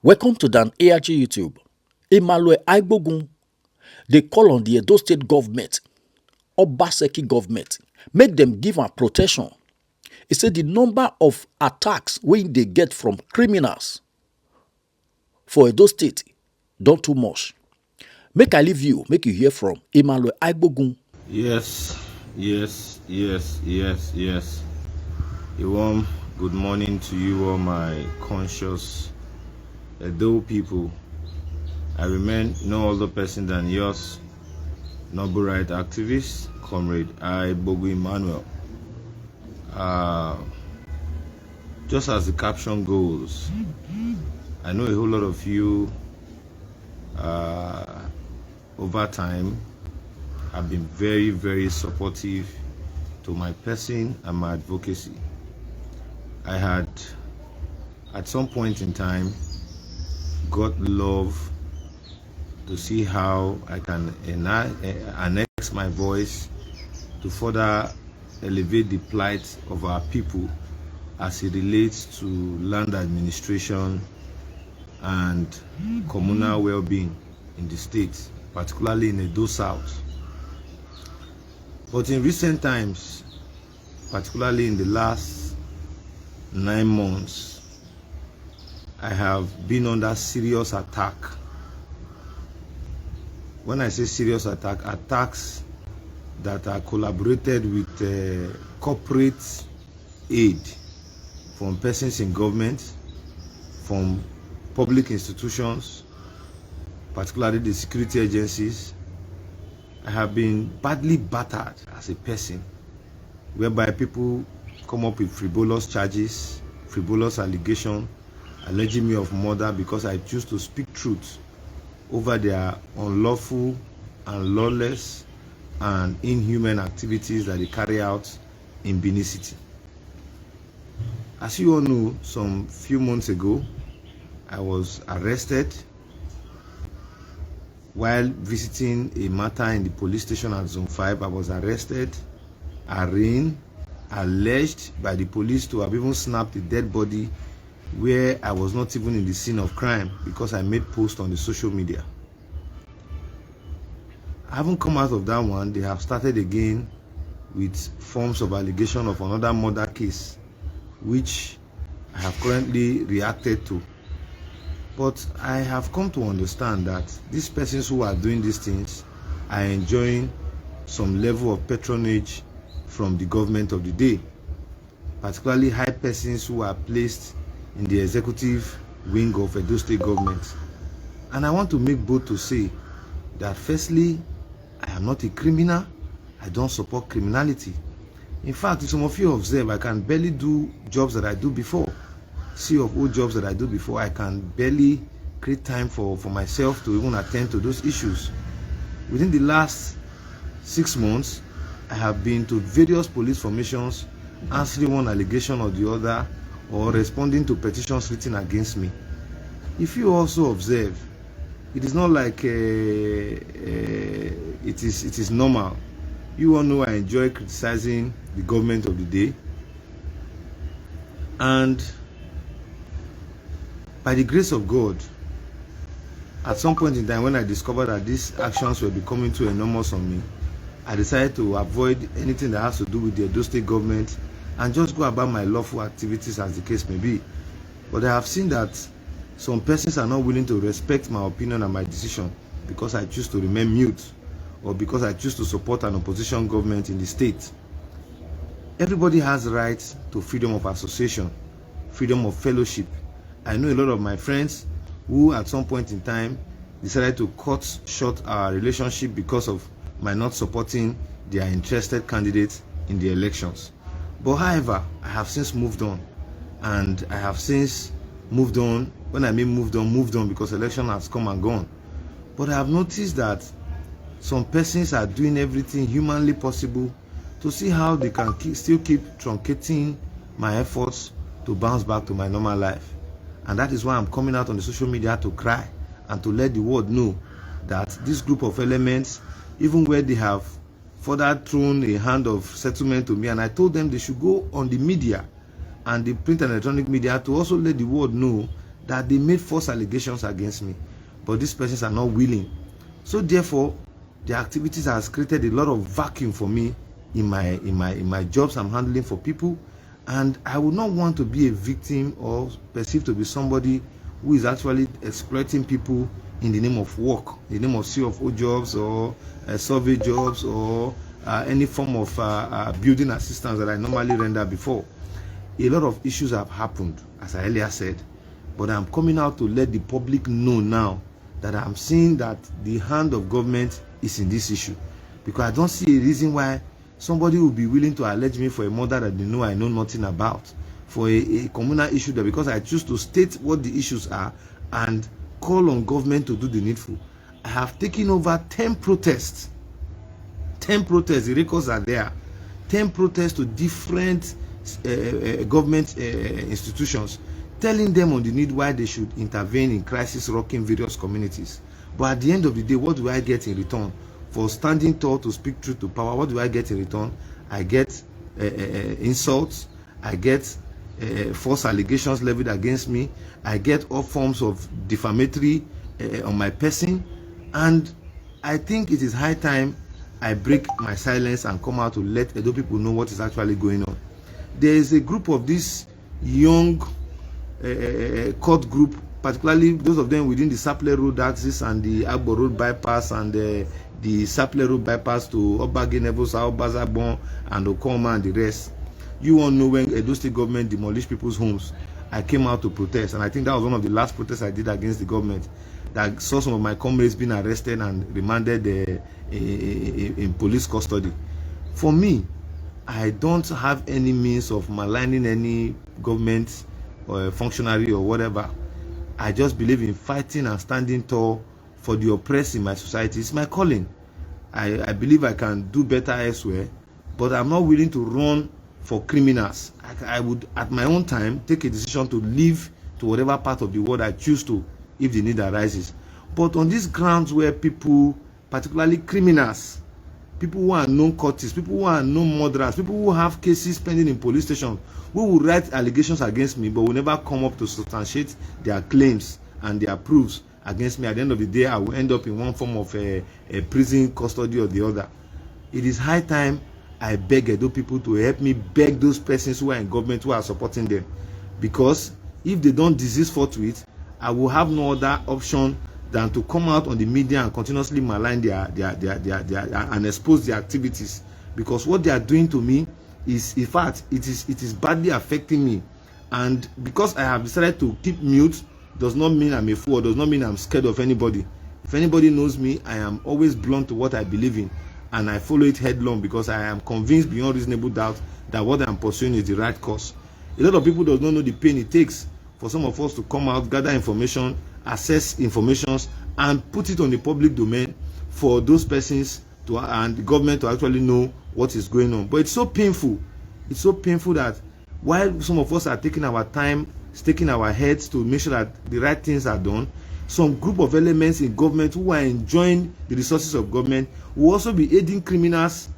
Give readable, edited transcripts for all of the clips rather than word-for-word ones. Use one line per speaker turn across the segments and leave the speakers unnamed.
Welcome to Dan ARG YouTube. Emmanuel Agbogun, they call on the Edo State government, Obaseki government, make them give am protection. He said the number of attacks when they get from criminals for Edo State don't too much. Make I leave you, make you hear from Emmanuel Agbogun.
Yes. A warm good morning to you all, my conscious Edo people. I remain no other person than yours, noble right activist, comrade Agbogun Emmanuel. Just as the caption goes, I know a whole lot of you over time have been very, very supportive to my person and my advocacy. I had, at some point in time, got love to see how I can annex my voice to further elevate the plight of our people as it relates to land administration and communal well-being in the state, particularly in Edo South. But in recent times, particularly in the last 9 months, I have been under serious attack. When I say serious attack, attacks that are collaborated with corporate aid from persons in government, from public institutions, particularly the security agencies. I have been badly battered as a person, whereby people come up with frivolous charges, frivolous allegations, alleging me of murder because I choose to speak truth over their unlawful and lawless and inhuman activities that they carry out in Benin City. As you all know, some few months ago, I was arrested while visiting a matter in the police station at Zone 5. I was arrested, arraigned, alleged by the police to have even snapped a dead body where I was not even in the scene of crime because I made posts on the social media. I haven't come out of that one. They have started again with forms of allegation of another murder case, which I have currently reacted to. But I have come to understand that these persons who are doing these things are enjoying some level of patronage from the government of the day, particularly high persons who are placed in the executive wing of Edo State government. And I want to make bold to say that firstly, I am not a criminal. I don't support criminality. In fact, if some of you observe, I can barely do jobs that I do before. Old jobs that I do before, I can barely create time for myself to even attend to those issues. Within the last 6 months, I have been to various police formations, answering one allegation or the other, or responding to petitions written against me. If you also observe, it is not like it is normal. You all know I enjoy criticizing the government of the day, and by the grace of God, at some point in time when I discovered that these actions were becoming too enormous on me, I decided to avoid anything that has to do with the Edo State government and just go about my lawful activities as the case may be. But I have seen that some persons are not willing to respect my opinion and my decision because I choose to remain mute or because I choose to support an opposition government in the state. Everybody has the right to freedom of association, freedom of fellowship. I know a lot of my friends who at some point in time decided to cut short our relationship because of my not supporting their interested candidates in the elections. But however, I have since moved on, and I have since moved on. When I mean moved on because election has come and gone. But I have noticed that some persons are doing everything humanly possible to see how they can still keep truncating my efforts to bounce back to my normal life. And that is why I'm coming out on the social media to cry and to let the world know that this group of elements, even where they have further thrown a hand of settlement to me, and I told them they should go on the media and the print and electronic media to also let the world know that they made false allegations against me, but these persons are not willing. So therefore, the activities has created a lot of vacuum for me in my jobs I'm handling for people, and I would not want to be a victim or perceived to be somebody who is actually exploiting people in the name of work, in the name of CFO jobs or survey jobs or any form of building assistance that I normally render before. A lot of issues have happened, as I earlier said, but I'm coming out to let the public know now that I'm seeing that the hand of government is in this issue, because I don't see a reason why somebody will be willing to allege me for a murder that they know I know nothing about, for a communal issue, that because I choose to state what the issues are and call on government to do the needful. I have taken over 10 protests. 10 protests, the records are there. 10 protests to different government institutions, telling them on the need why they should intervene in crisis rocking various communities. But at the end of the day, what do I get in return? For standing tall to speak truth to power, what do I get in return? I get insults, I get false allegations levied against me, I get all forms of defamatory on my person, and I think it is high time I break my silence and come out to let Edo people know what is actually going on. There is a group of this young court group, particularly those of them within the Sapele Road axis and the Agbogun Road bypass and the Sapele Road bypass to Obage, Nevosa, Obazabon and Okoma and the rest. You all know when Edo State government demolished people's homes, I came out to protest, and I think that was one of the last protests I did against the government, that saw some of my comrades being arrested and remanded in police custody. For me, I don't have any means of maligning any government or functionary or whatever. I just believe in fighting and standing tall for the oppressed in my society. It's my calling. I believe I can do better elsewhere, but I'm not willing to run for criminals. I would, at my own time, take a decision to leave to whatever part of the world I choose to, if the need arises. But on these grounds where people, particularly criminals, people who are known cultists, people who are known murderers, people who have cases pending in police station, who will write allegations against me but will never come up to substantiate their claims and their proofs against me, at the end of the day, I will end up in one form of a prison custody or the other. It is high time I beg Edo people to help me beg those persons who are in government who are supporting them, because if they don't desist forthwith, I will have no other option than to come out on the media and continuously malign their and expose their activities, because what they are doing to me is, in fact, it is badly affecting me. And because I have decided to keep mute does not mean I'm a fool, does not mean I'm scared of anybody. If anybody knows me, I am always blunt to what I believe in, and I follow it headlong, because I am convinced beyond reasonable doubt that what I am pursuing is the right course. A lot of people do not know the pain it takes for some of us to come out, gather information, assess informations, and put it on the public domain for those persons to, and the government to actually know what is going on. But it's so painful. It's so painful that while some of us are taking our time, staking our heads to make sure that the right things are done, some group of elements in government who are enjoying the resources of government will also be aiding criminals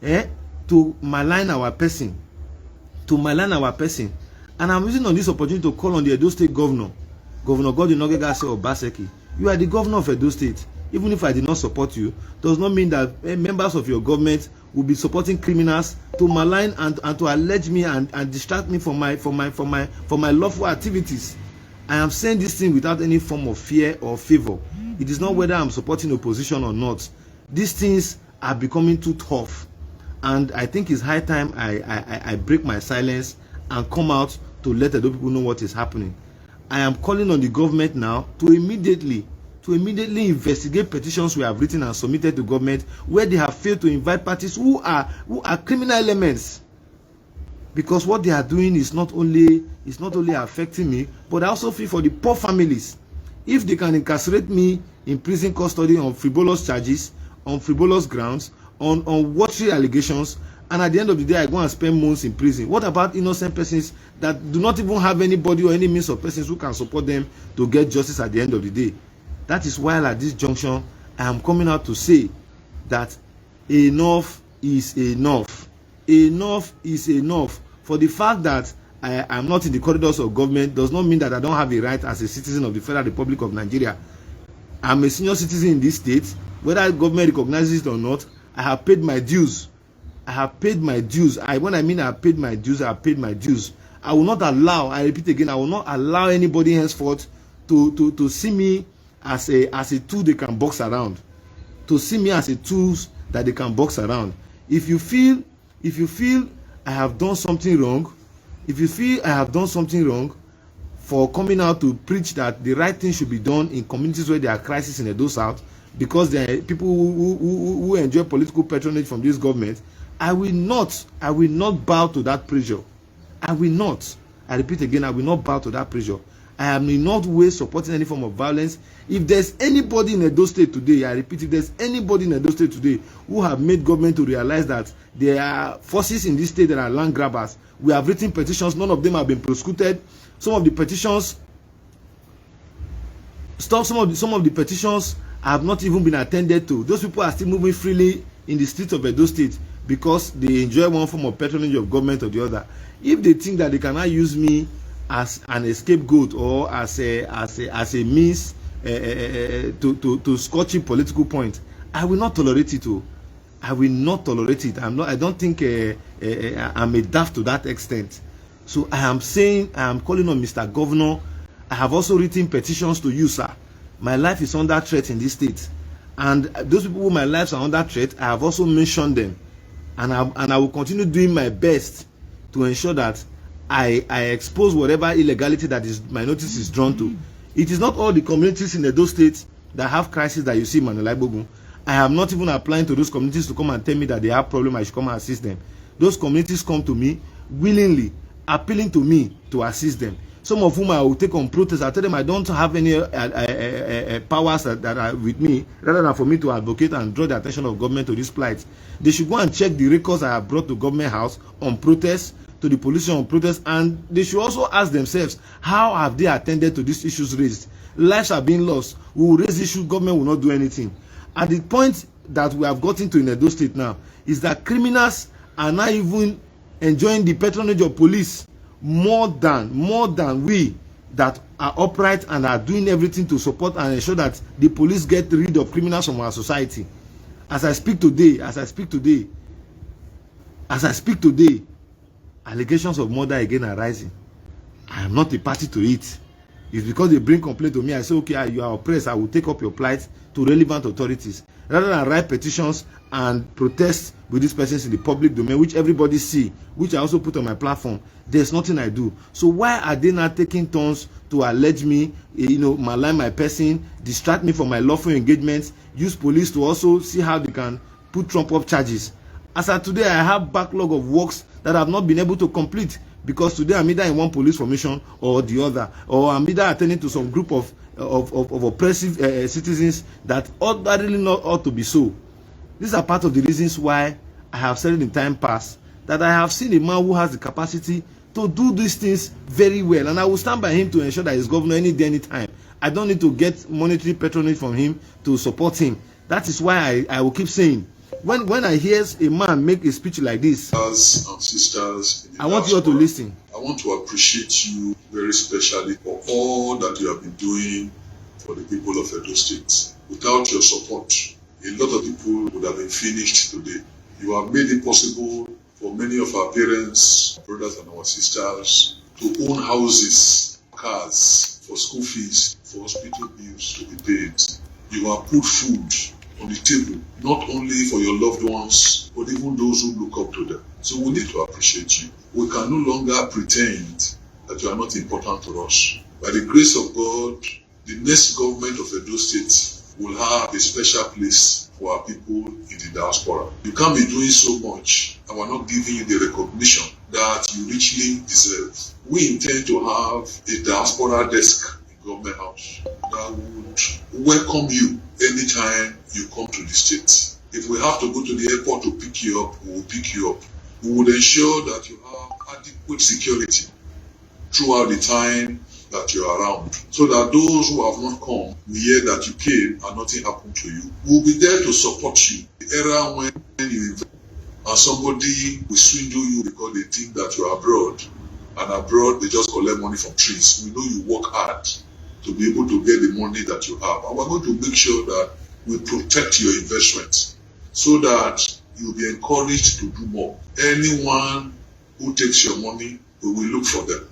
to malign our person. To malign our person. And I'm using on this opportunity to call on the Edo State governor, Governor Godwin Ogegase Obaseki. You are the governor of Edo State. Even if I did not support you, does not mean that members of your government will be supporting criminals to malign and to allege me and distract me from my lawful activities. I am saying this thing without any form of fear or favor. It is not whether I'm supporting opposition or not. These things are becoming too tough, and I think it's high time I break my silence and come out to let the people know what is happening. I am calling on the government now to immediately investigate petitions we have written and submitted to government where they have failed to invite parties who are criminal elements. Because what they are doing is not only affecting me, but I also feel for the poor families. If they can incarcerate me in prison custody on frivolous charges, on frivolous grounds, on watery allegations, and at the end of the day I go and spend months in prison, what about innocent persons that do not even have anybody or any means of persons who can support them to get justice at the end of the day? That is why at this junction I am coming out to say that enough is enough. Enough is enough. For the fact that I'm not in the corridors of government does not mean that I don't have a right as a citizen of the Federal Republic of Nigeria. I'm a senior citizen in this state. Whether government recognizes it or not, I have paid my dues. I have paid my dues. When I mean I have paid my dues, I have paid my dues. I will not allow, I repeat again, I will not allow anybody henceforth to see me as a tool they can box around. To see me as a tool that they can box around. If you feel I have done something wrong, if you feel I have done something wrong for coming out to preach that the right thing should be done in communities where there are crises in Edo South, because there are people who enjoy political patronage from this government, I will not bow to that pressure. I will not. I repeat again, I will not bow to that pressure. I am in no way supporting any form of violence. If there's anybody in Edo State today, I repeat, if there's anybody in Edo State today who have made government to realize that there are forces in this state that are land grabbers, we have written petitions, none of them have been prosecuted. Some of the petitions have not even been attended to. Those people are still moving freely in the streets of Edo State because they enjoy one form of patronage of government or the other. If they think that they cannot use me as an scapegoat or as a means to scorching political point, I will not tolerate it. I will not tolerate it. I don't think I'm a daft to that extent. So I am calling on Mr. Governor. I have also written petitions to you, sir. My life is under threat in this state, and those people who my lives are under threat, I have also mentioned them, and I will continue doing my best to ensure that I expose whatever illegality that my notice is drawn to. It is not all the communities in Edo State that have crisis that you see, Emmanuel Agbogun. I am not even applying to those communities to come and tell me that they have problem, I should come and assist them. Those communities come to me willingly, appealing to me to assist them. Some of whom I will take on protest. I tell them I don't have any powers that are with me, rather than for me to advocate and draw the attention of government to this plight. They should go and check the records I have brought to government house on protest, to the police on protest, and they should also ask themselves, how have they attended to these issues raised? Lives are being lost. We will raise issues, government will not do anything. At the point that we have gotten to in Edo State now is that criminals are not even enjoying the patronage of police more than we that are upright and are doing everything to support and ensure that the police get rid of criminals from our society. As I speak today, allegations of murder again are rising. I am not a party to it. It's because they bring complaint to me. I say, okay, you are oppressed. I will take up your plight to relevant authorities, rather than write petitions and protest with these persons in the public domain, which everybody see, which I also put on my platform. There's nothing I do. So why are they not taking turns to allege me, malign my person, distract me from my lawful engagements, use police to also see how they can put Trump up charges? As of today, I have backlog of works that I have not been able to complete, because today I'm either in one police formation or the other, or I'm either attending to some group of oppressive citizens that ordinarily not ought to be so. These are part of the reasons why I have said in time past that I have seen a man who has the capacity to do these things very well, and I will stand by him to ensure that he's governor any day, any time. I don't need to get monetary patronage from him to support him. That is why I will keep saying, when I hear a man make a speech like this,
brothers and sisters,
I want you all to listen.
I want to appreciate you very specially for all that you have been doing for the people of Edo State. Without your support, a lot of people would have been finished today. You have made it possible for many of our parents, brothers and our sisters to own houses, cars, for school fees, for hospital bills to be paid. You have put food on the table, not only for your loved ones, but even those who look up to them. So we need to appreciate you. We can no longer pretend that you are not important to us. By the grace of God, the next government of Edo State will have a special place for our people in the diaspora. You can't be doing so much and we're not giving you the recognition that you richly deserve. We intend to have a diaspora desk in Government House that would welcome you anytime you come to the state. If we have to go to the airport to pick you up, we will pick you up. We would ensure that you have adequate security throughout the time that you are around, so that those who have not come will hear that you came and nothing happened to you. We will be there to support you. The era when you invest and somebody will swindle you because they think that you are abroad and abroad they just collect money from trees. We know you work hard to be able to get the money that you have, and we're going to make sure that we protect your investment so that you'll be encouraged to do more. Anyone who takes your money, we will look for them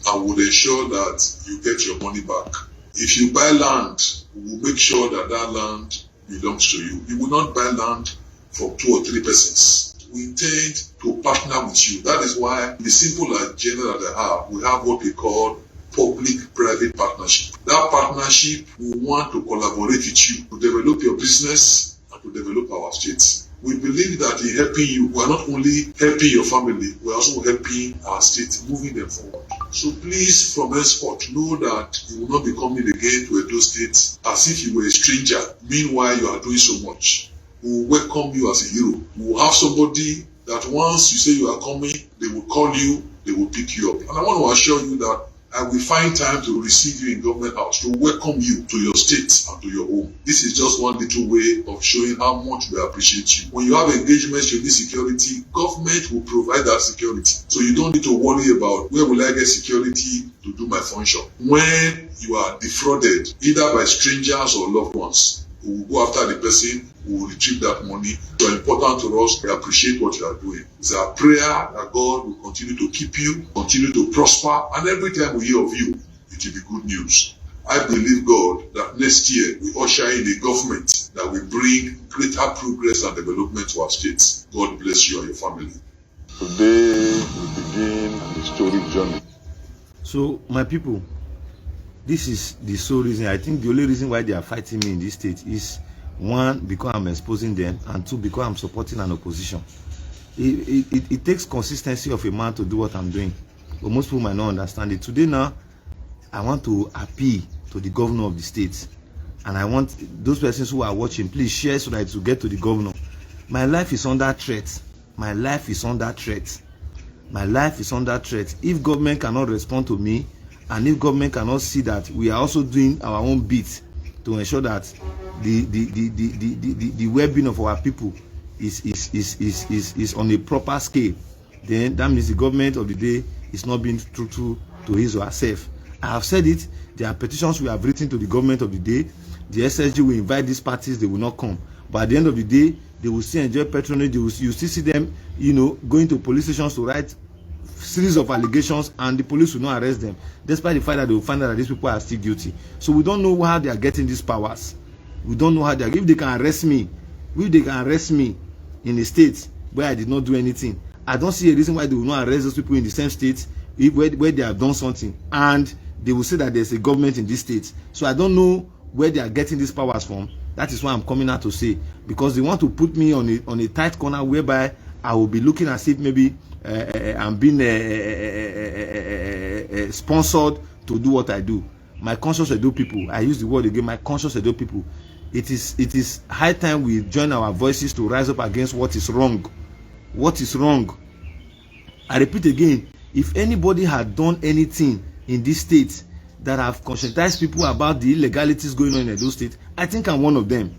and will ensure that you get your money back. If you buy land, we will make sure that that land belongs to you. You will not buy land from 2 or 3 persons. We intend to partner with you. That is why the simple agenda that I have, we have what we call public-private partnership. That partnership will want to collaborate with you to develop your business and to develop our state. We believe that in helping you, we are not only helping your family, we are also helping our state, moving them forward. So please, from henceforth, know that you will not be coming again to Edo State as if you were a stranger. Meanwhile, you are doing so much. We will welcome you as a hero. We will have somebody that once you say you are coming, they will call you, they will pick you up. And I want to assure you that I will find time to receive you in government house, to welcome you to your state and to your home. This is just one little way of showing how much we appreciate you. When you have engagements, you need security, government will provide that security. So you don't need to worry about where will I get security to do my function. When you are defrauded, either by strangers or loved ones, we will go after the person, we will retrieve that money. So important to us, we appreciate what you are doing. It's our prayer that God will continue to keep you, continue to prosper, and every time we hear of you, it will be good news. I believe, God, that next year we usher in a government that will bring greater progress and development to our states. God bless you and your family.
Today we begin an historic journey.
So, my people, this is the sole reason. I think the only reason why they are fighting me in this state is, 1, because I'm exposing them, and 2, because I'm supporting an opposition. It takes consistency of a man to do what I'm doing, but most people might not understand it. Today now, I want to appeal to the governor of the state, and I want those persons who are watching, please share so that it will get to the governor. My life is under threat. My life is under threat. My life is under threat. If government cannot respond to me, and if government cannot see that we are also doing our own bit to ensure that the well-being of our people is on a proper scale, then that means the government of the day is not being truthful to his or herself. I have said it. There are petitions we have written to the government of the day. The SSG will invite these parties, they will not come. But at the end of the day, they will still enjoy patronage. You still see them, going to police stations to write series of allegations, and the police will not arrest them, despite the fact that they will find out that these people are still guilty. So we don't know how they are getting these powers. We don't know how they are. If they can arrest me, in a state where I did not do anything, I don't see a reason why they will not arrest those people in the same state where they have done something, and they will say that there's a government in this state. So I don't know where they are getting these powers from. That is why I'm coming out to say, because they want to put me on a tight corner whereby I will be looking as if maybe I'm being sponsored to do what I do. My conscious Edo people, I use the word again, my conscious Edo people, it is high time we join our voices to rise up against what is wrong. What is wrong? I repeat again, if anybody had done anything in this state that have conscientized people about the illegalities going on in Edo State, I think I'm one of them.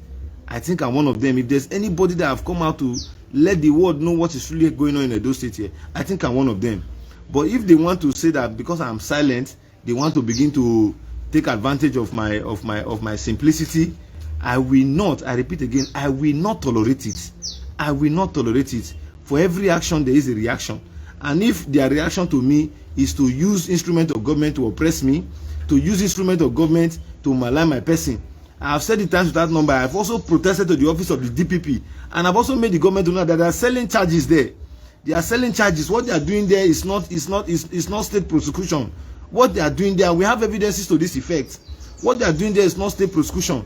If there's anybody that have come out to let the world know what is really going on in Edo State here, I think I'm one of them. But if they want to say that because I'm silent, they want to begin to take advantage of my simplicity, I will not. I repeat again, I will not tolerate it. I will not tolerate it. For every action, there is a reaction. And if their reaction to me is to use instrument of government to oppress me, to use instrument of government to malign my person, I have said it times without number. I have also protested to the office of the DPP, and I've also made the government to know that they are selling charges there. They are selling charges. What they are doing there is not state prosecution. What they are doing there, we have evidences to this effect. What they are doing there is not state prosecution.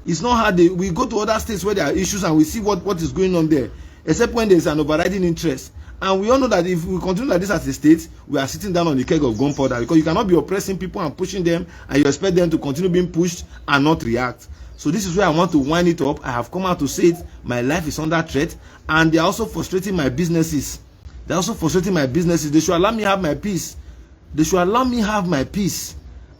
It's not how we go to other states where there are issues and we see what is going on there, except when there is an overriding interest. And we all know that if we continue like this as a state, we are sitting down on the keg of gunpowder, because you cannot be oppressing people and pushing them, and you expect them to continue being pushed and not react. So this is where I want to wind it up. I have come out to say it. My life is under threat, and they are also frustrating my businesses. They should allow me have my peace.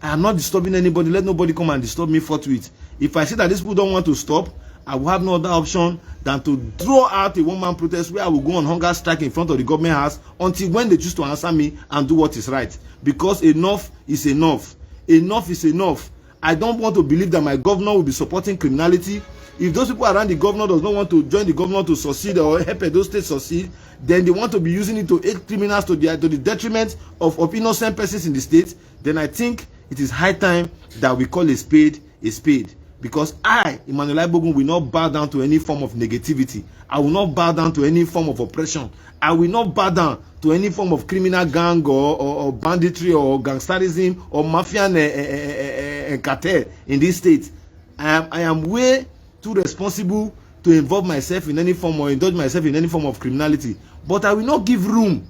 I am not disturbing anybody. Let nobody come and disturb me forthwith. If I see that these people don't want to stop, I will have no other option than to draw out a one-man protest where I will go on hunger strike in front of the government house until when they choose to answer me and do what is right. Because enough is enough. Enough is enough. I don't want to believe that my governor will be supporting criminality. If those people around the governor does not want to join the governor to succeed or help those states succeed, then they want to be using it to aid criminals to the detriment of innocent persons in the state, then I think it is high time that we call a spade a spade. Because I, Emmanuel Agbogun, will not bow down to any form of negativity. I will not bow down to any form of oppression. I will not bow down to any form of criminal gang or banditry or gangsterism or mafia and cartel in this state. I am way too responsible to involve myself in any form or indulge myself in any form of criminality. But I will not give room.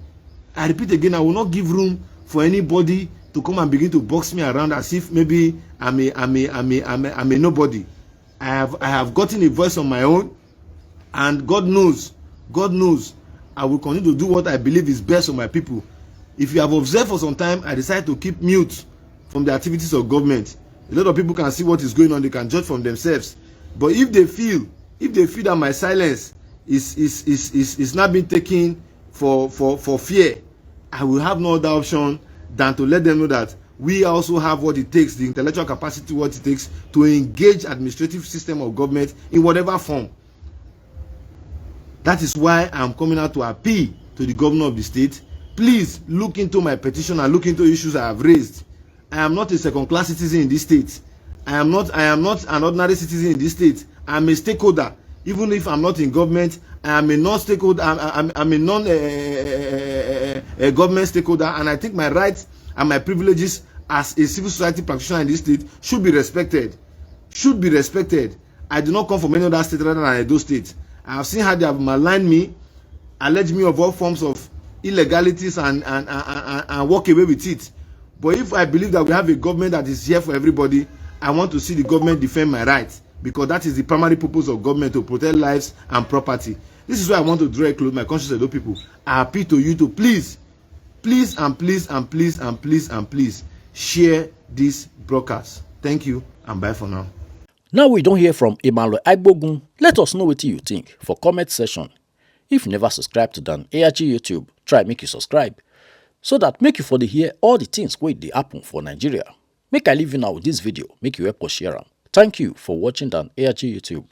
I repeat again, I will not give room for anybody to come and begin to box me around as if maybe I'm a nobody. I have gotten a voice on my own, and God knows, I will continue to do what I believe is best for my people. If you have observed for some time, I decided to keep mute from the activities of government. A lot of people can see what is going on, they can judge from themselves. But if they feel that my silence is not being taken for fear, I will have no other option than to let them know that we also have what it takes, the intellectual capacity, what it takes to engage administrative system of government in whatever form. That is why I'm coming out to appeal to the governor of the state. Please look into my petition and look into issues I have raised. I am not a second-class citizen in this state. I am not an ordinary citizen in this state. I am a stakeholder. Even if I'm not in government, I am a non-stakeholder. I'm a non-government stakeholder, and I think my rights and my privileges as a civil society practitioner in this state should be respected. Should be respected. I do not come from any other state rather than Edo State. I have seen how they have maligned me, alleged me of all forms of illegalities and walk away with it. But if I believe that we have a government that is here for everybody, I want to see the government defend my rights, because that is the primary purpose of government, to protect lives and property. This is why I want to draw a close, my conscious Edo people. I appeal to you to please share this broadcast. Thank you and bye for now.
Now we don't hear from Emmanuel Agbogun. Let us know what you think for comment section. If you never subscribe to Dan ARG YouTube, try make you subscribe, so that make you for the hear all the things wey dey happen for Nigeria. Make I leave you now with this video, make you help us share am. Thank you for watching Dan ARG YouTube.